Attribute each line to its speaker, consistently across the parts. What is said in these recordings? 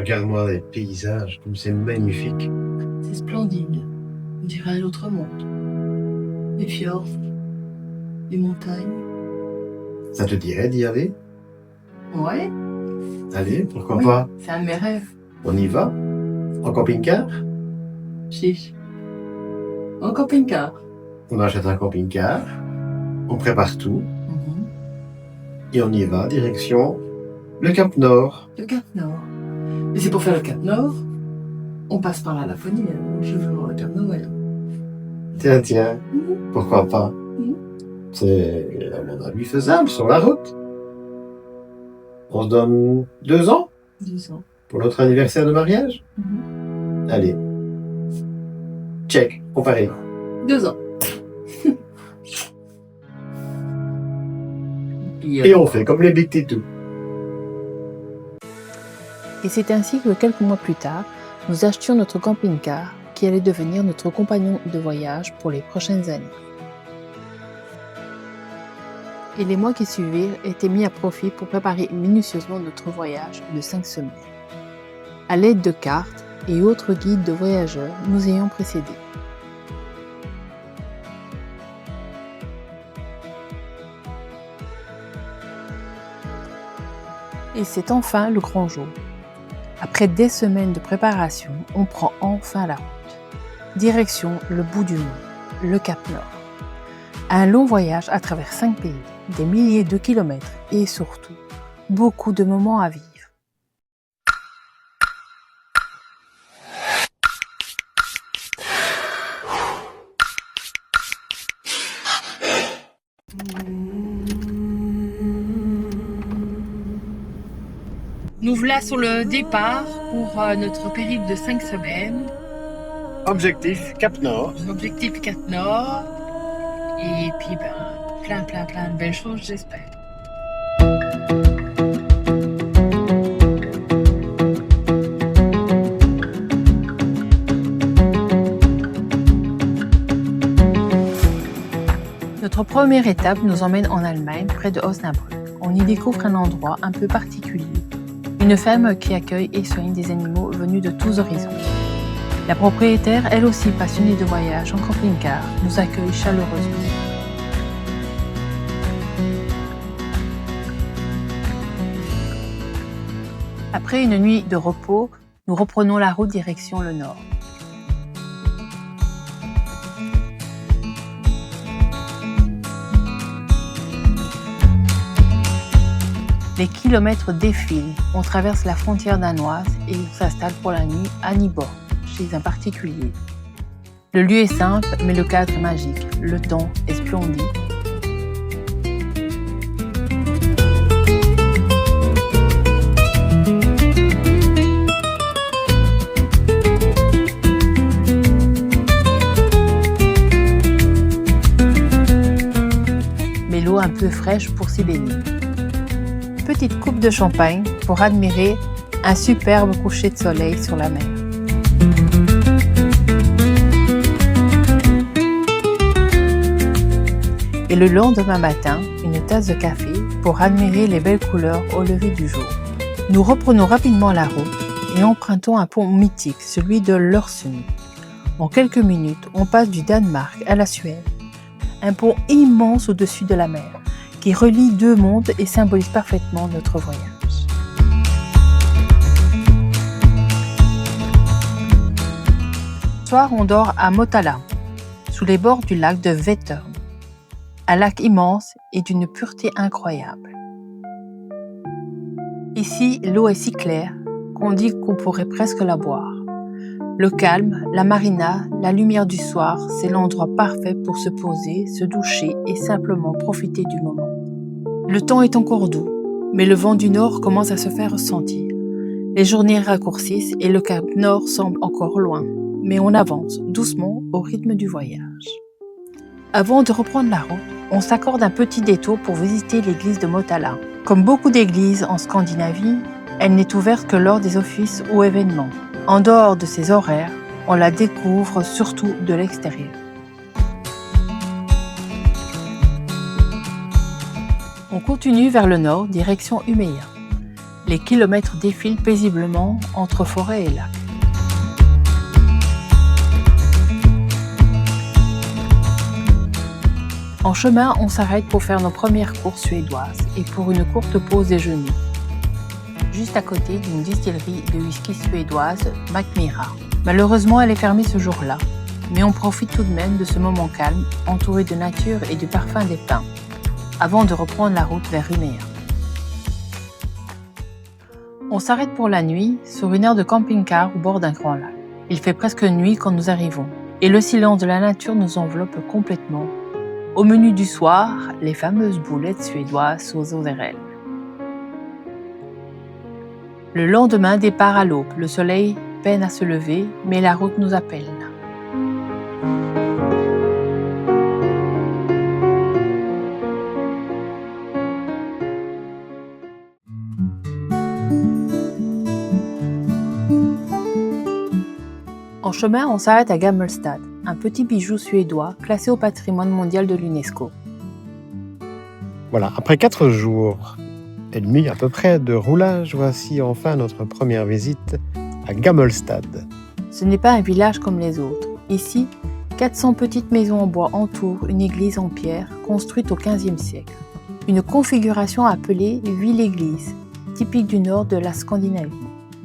Speaker 1: Regarde-moi les paysages, comme c'est magnifique.
Speaker 2: C'est splendide. On dirait un autre monde. Des fjords, des montagnes.
Speaker 1: Ça te dirait d'y aller?
Speaker 2: Ouais,
Speaker 1: Allez, pourquoi
Speaker 2: oui,
Speaker 1: pas?
Speaker 2: c'est un de mes rêves.
Speaker 1: On y va? En camping-car?
Speaker 2: Chiche. En camping-car.
Speaker 1: On achète un camping-car, on prépare tout,
Speaker 2: Mhm.
Speaker 1: et on y va, direction le Cap Nord.
Speaker 2: Le Cap Nord. Mais c'est pour faire le Cap Nord, on passe par la Laponie. Je veux voir le Cap Nord.
Speaker 1: Tiens,
Speaker 2: Mhm.
Speaker 1: pourquoi pas? C'est, à mon avis, faisable sur la route. On se donne 2 ans
Speaker 2: 2 ans.
Speaker 1: pour notre anniversaire de mariage?
Speaker 2: Mhm.
Speaker 1: Allez. Check, comparé.
Speaker 2: 2 ans.
Speaker 1: Et on fait comme les Big Titou.
Speaker 3: Et c'est ainsi que quelques mois plus tard, nous achetions notre camping-car qui allait devenir notre compagnon de voyage pour les prochaines années. Et les mois qui suivirent étaient mis à profit pour préparer minutieusement notre voyage de 5 semaines. À l'aide de cartes et autres guides de voyageurs nous ayant précédés. Et c'est enfin le grand jour. Après des semaines de préparation, on prend enfin la route. Direction le bout du monde, le Cap Nord. Un long voyage à travers 5 pays, des milliers de kilomètres et surtout, beaucoup de moments à vivre. Nous voilà sur le départ pour notre périple de 5 semaines.
Speaker 1: Objectif Cap Nord.
Speaker 3: Objectif Cap Nord. Et puis plein de belles choses, j'espère. Notre première étape nous emmène en Allemagne, près de Osnabrück. On y découvre un endroit un peu particulier. Une ferme qui accueille et soigne des animaux venus de tous horizons. La propriétaire, elle aussi passionnée de voyage en camping-car, nous accueille chaleureusement. Après une nuit de repos, nous reprenons la route direction le nord. Les kilomètres défilent, on traverse la frontière danoise et on s'installe pour la nuit à Nyborg, chez un particulier. Le lieu est simple, mais le cadre est magique. Le temps est splendide. Mais l'eau un peu fraîche pour s'y baigner. Petite coupe de champagne pour admirer un superbe coucher de soleil sur la mer. Et le lendemain matin, une tasse de café pour admirer les belles couleurs au lever du jour. Nous reprenons rapidement la route et empruntons un pont mythique, celui de l'Øresund. En quelques minutes, on passe du Danemark à la Suède. Un pont immense au-dessus de la mer, qui relie 2 mondes et symbolise parfaitement notre voyage. Ce soir, on dort à Motala, sous les bords du lac de Vättern. Un lac immense et d'une pureté incroyable. Ici, l'eau est si claire qu'on dit qu'on pourrait presque la boire. Le calme, la marina, la lumière du soir, c'est l'endroit parfait pour se poser, se doucher et simplement profiter du moment. Le temps est encore doux, mais le vent du nord commence à se faire ressentir. Les journées raccourcissent et le Cap Nord semble encore loin, mais on avance doucement au rythme du voyage. Avant de reprendre la route, on s'accorde un petit détour pour visiter l'église de Motala. Comme beaucoup d'églises en Scandinavie, elle n'est ouverte que lors des offices ou événements. En dehors de ces horaires, on la découvre surtout de l'extérieur. On continue vers le nord, direction Umeå. Les kilomètres défilent paisiblement entre forêt et lac. En chemin, on s'arrête pour faire nos premières courses suédoises et pour une courte pause déjeuner. Juste à côté d'une distillerie de whisky suédoise, Mackmyra. Malheureusement, elle est fermée ce jour-là, mais on profite tout de même de ce moment calme, entouré de nature et du parfum des pins, avant de reprendre la route vers Umeå. On s'arrête pour la nuit sur une aire de camping-car au bord d'un grand lac. Il fait presque nuit quand nous arrivons, et le silence de la nature nous enveloppe complètement. Au menu du soir, les fameuses boulettes suédoises Sozoerel. Le lendemain, départ à l'aube. Le soleil peine à se lever, mais la route nous appelle. En chemin, on s'arrête à Gammelstad, un petit bijou suédois classé au patrimoine mondial de l'UNESCO.
Speaker 1: Voilà, après 4 jours et demi à peu près de roulage, voici enfin notre première visite à Gammelstad.
Speaker 3: Ce n'est pas un village comme les autres. Ici, 400 petites maisons en bois entourent une église en pierre construite au XVe siècle. Une configuration appelée ville-église, typique du nord de la Scandinavie.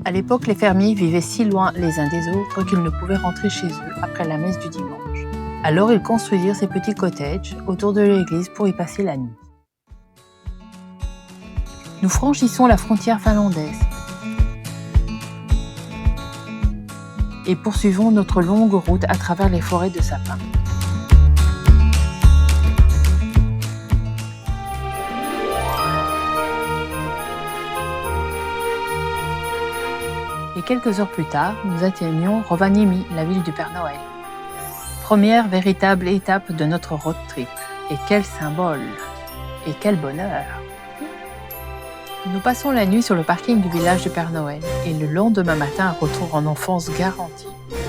Speaker 3: À l'époque, les fermiers vivaient si loin les uns des autres qu'ils ne pouvaient rentrer chez eux après la messe du dimanche. Alors ils construisirent ces petits cottages autour de l'église pour y passer la nuit. Nous franchissons la frontière finlandaise et poursuivons notre longue route à travers les forêts de sapins. Et quelques heures plus tard, nous atteignions Rovaniemi, la ville du Père Noël. Première véritable étape de notre road trip. Et quel symbole! Et quel bonheur! Nous passons la nuit sur le parking du village du Père Noël et le lendemain matin, un retour en enfance garanti.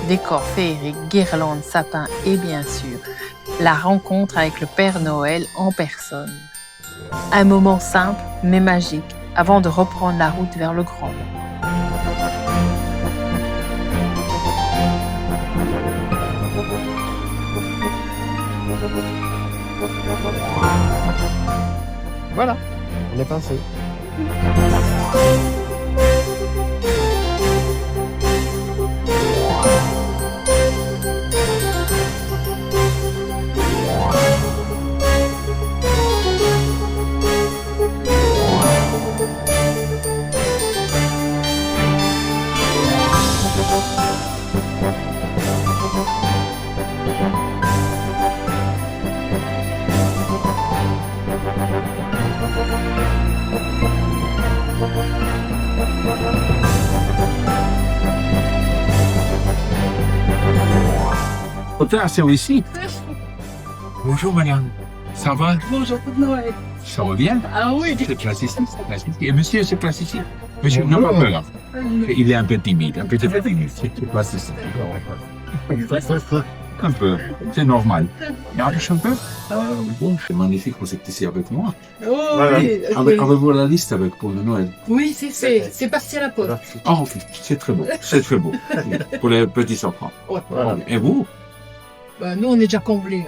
Speaker 3: Décor féerique, guirlandes, sapins et bien sûr, la rencontre avec le Père Noël en personne. Un moment simple mais magique avant de reprendre la route vers le grand monde.
Speaker 1: Voilà, on est passé.
Speaker 4: C'est ici. Bonjour madame, ça va?
Speaker 2: Bonjour, Noël.
Speaker 4: Ça va bien?
Speaker 2: Ah oui.
Speaker 4: C'est place ici, c'est place ici. Et monsieur, c'est place ici. Monsieur, non, pas peur. Il est un peu timide, un peu timide. C'est place ici. Un peu, c'est normal. Ja, un peu. Bon, c'est magnifique, vous êtes ici avec moi.
Speaker 2: Oh,
Speaker 1: Voilà.
Speaker 2: oui,
Speaker 4: Avez-vous la liste avec pour le Noël?
Speaker 2: oui, c'est fait. C'est parti à la poste.
Speaker 4: Ah, ok, c'est très beau, c'est très beau. Pour les petits enfants.
Speaker 2: Ouais.
Speaker 1: Voilà.
Speaker 4: Et vous?
Speaker 2: Bah, nous, on est déjà comblés.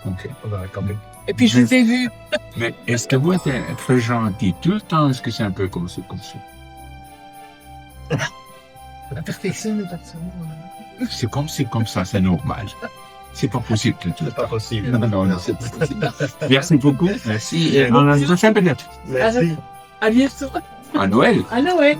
Speaker 4: Ok.
Speaker 2: Et puis, je t'ai vu.
Speaker 4: Mais est-ce que vous êtes très gentil tout le temps? Est-ce que c'est un peu comme ça?
Speaker 2: La perfection n'est pas de ce monde.
Speaker 4: C'est comme ça, c'est normal. C'est pas possible.
Speaker 1: C'est pas possible.
Speaker 4: Non, c'est pas possible. Merci beaucoup. Merci. Et on a une prochaine peut-être.
Speaker 1: Merci.
Speaker 2: À bientôt.
Speaker 4: À Noël.
Speaker 2: À Noël.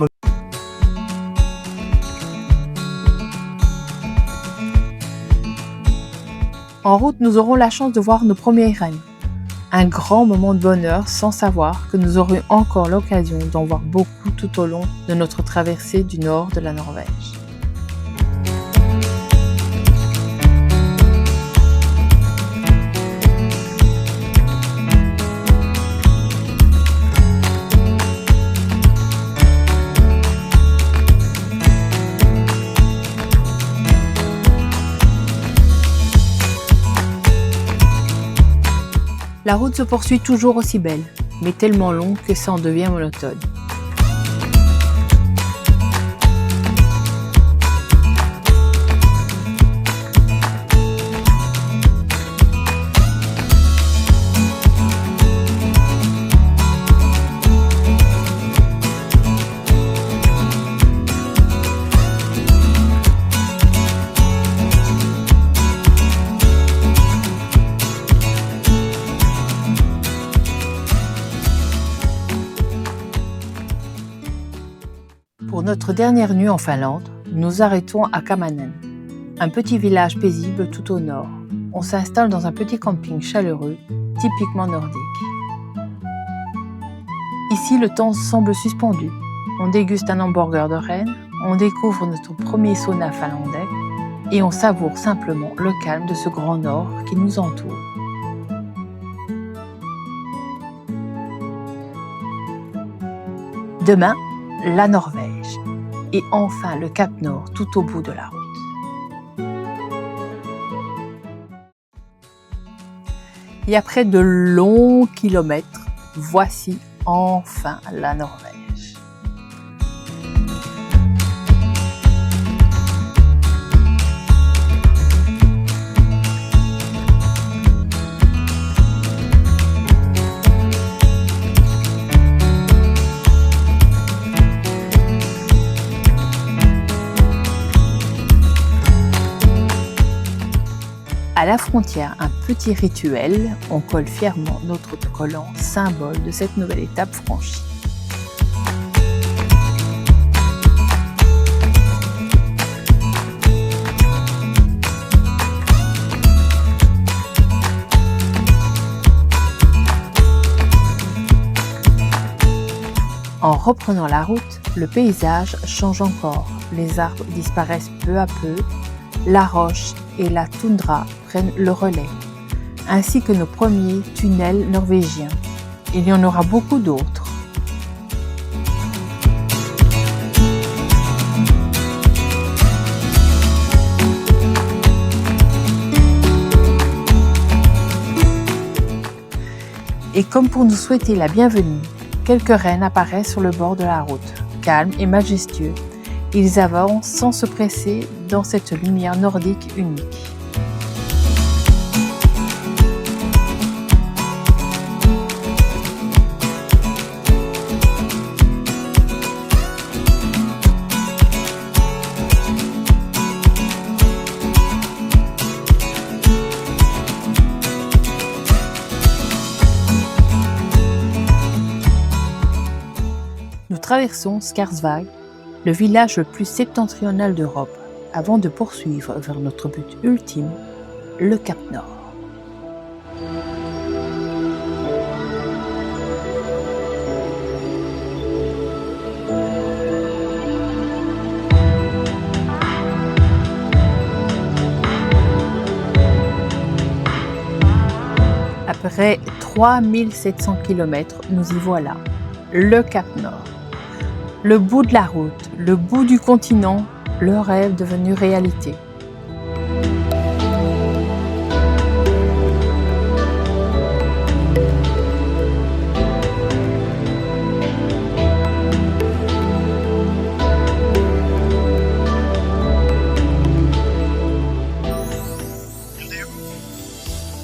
Speaker 3: En route, nous aurons la chance de voir nos premiers rennes. Un grand moment de bonheur sans savoir que nous aurons encore l'occasion d'en voir beaucoup tout au long de notre traversée du nord de la Norvège. La route se poursuit toujours aussi belle, mais tellement longue que ça en devient monotone. notre dernière nuit en Finlande, nous nous arrêtons à Kamanen, un petit village paisible tout au nord. On s'installe dans un petit camping chaleureux, typiquement nordique. Ici, le temps semble suspendu. On déguste un hamburger de renne, on découvre notre premier sauna finlandais et on savoure simplement le calme de ce grand nord qui nous entoure. Demain, la Norvège et enfin le Cap Nord tout au bout de la route. Et après de longs kilomètres, voici enfin la Norvège. À la frontière, un petit rituel, on colle fièrement notre autocollant, symbole de cette nouvelle étape franchie. En reprenant la route, le paysage change encore. Les arbres disparaissent peu à peu, la roche et la toundra prennent le relais, ainsi que nos premiers tunnels norvégiens. Il y en aura beaucoup d'autres. Et comme pour nous souhaiter la bienvenue, quelques rennes apparaissent sur le bord de la route, calmes et majestueux. Ils avancent sans se presser dans cette lumière nordique unique. Nous traversons Skarsvåg, le village le plus septentrional d'Europe, avant de poursuivre vers notre but ultime, le Cap Nord. Après 3700 km, nous y voilà, le Cap Nord. Le bout de la route, le bout du continent, le rêve devenu réalité.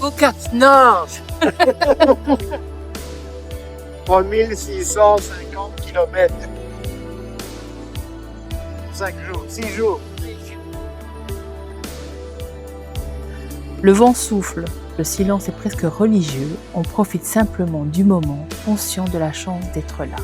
Speaker 1: Au Cap Nord 3650 km. 5 jours, 6 jours.
Speaker 3: Le vent souffle, le silence est presque religieux, on profite simplement du moment, conscient de la chance d'être là.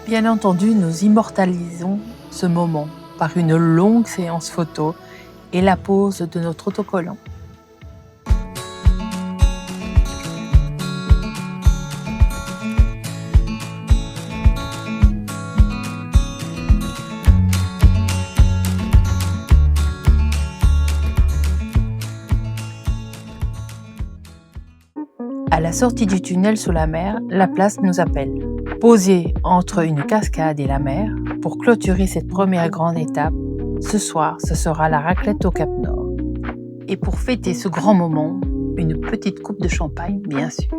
Speaker 3: Bien entendu, nous immortalisons ce moment par une longue séance photo et la pose de notre autocollant. À la sortie du tunnel sous la mer, la place nous appelle. Posée entre une cascade et la mer, pour clôturer cette première grande étape, ce soir, ce sera la raclette au Cap Nord. Et pour fêter ce grand moment, une petite coupe de champagne, bien sûr.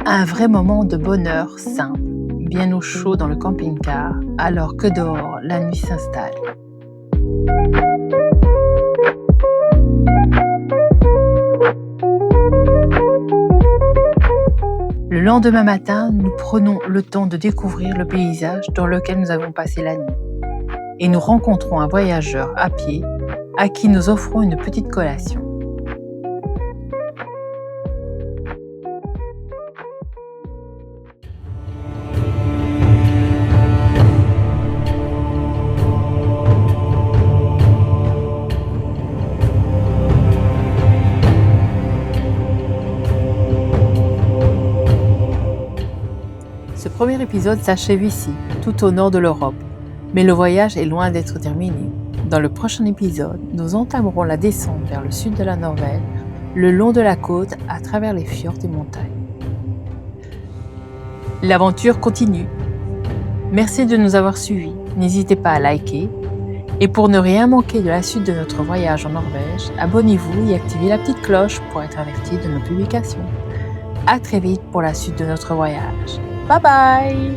Speaker 3: Un vrai moment de bonheur simple, bien au chaud dans le camping-car, alors que dehors, la nuit s'installe. Le lendemain matin, nous prenons le temps de découvrir le paysage dans lequel nous avons passé la nuit. Et nous rencontrons un voyageur à pied à qui nous offrons une petite collation. Ce premier épisode s'achève ici, tout au nord de l'Europe, mais le voyage est loin d'être terminé. Dans le prochain épisode, nous entamerons la descente vers le sud de la Norvège, le long de la côte, à travers les fjords et montagnes. L'aventure continue. Merci de nous avoir suivis. N'hésitez pas à liker. Et pour ne rien manquer de la suite de notre voyage en Norvège, abonnez-vous et activez la petite cloche pour être averti de nos publications. À très vite pour la suite de notre voyage. Bye bye!